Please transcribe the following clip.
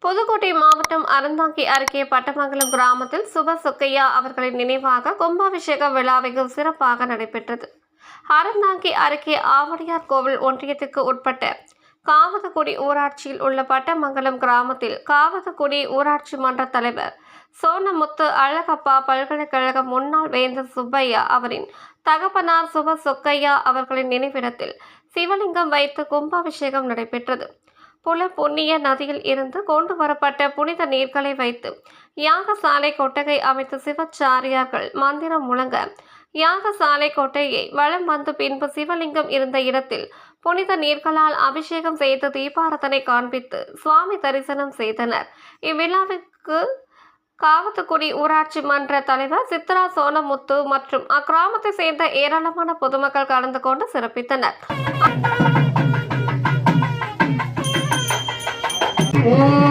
புதுக்கோட்டை மாவட்டம் அறந்தாங்கி அருகே பட்டமங்கலம் கிராமத்தில் சுப சொக்கையா அவர்களின் நினைவாக கும்பாபிஷேக விழா வெகு சிறப்பாக நடைபெற்றது. அறந்தாங்கி அருகே ஆவடியார் கோவில் ஒன்றியத்திற்கு உட்பட்ட காவதக்குடி ஊராட்சியில் உள்ள பட்டமங்கலம் கிராமத்தில் காவதக்குடி ஊராட்சி மன்ற தலைவர் சோனமுத்து அழகப்பா பல்கலைக்கழக முன்னாள் வேந்தர் சுப்பையா அவரின் தகப்பனார் சுப சொக்கையா அவர்களின் நினைவிடத்தில் சிவலிங்கம் வைத்து கும்பாபிஷேகம் நடைபெற்றது. புல புண்ணிய நதியில் இருந்து கொண்டு வரப்பட்ட புனித நீர்களை வைத்து யாகசாலை கொட்டகை அமைத்து சிவாச்சாரியார்கள் மந்திரம் முழங்க யாகசாலை கொட்டையை வலம் வந்து பின்பு சிவலிங்கம் இருந்த இடத்தில் புனித நீர்களால் அபிஷேகம் செய்து தீபாரதனை காண்பித்து சுவாமி தரிசனம் செய்தனர். இவ்விழாவிற்கு காவத்துக்குடி ஊராட்சி மன்ற தலைவர் சித்ரா சோனமுத்து மற்றும் அக்கிராமத்தை சேர்ந்த ஏராளமான பொதுமக்கள் கலந்து கொண்டு சிறப்பித்தனர். Oh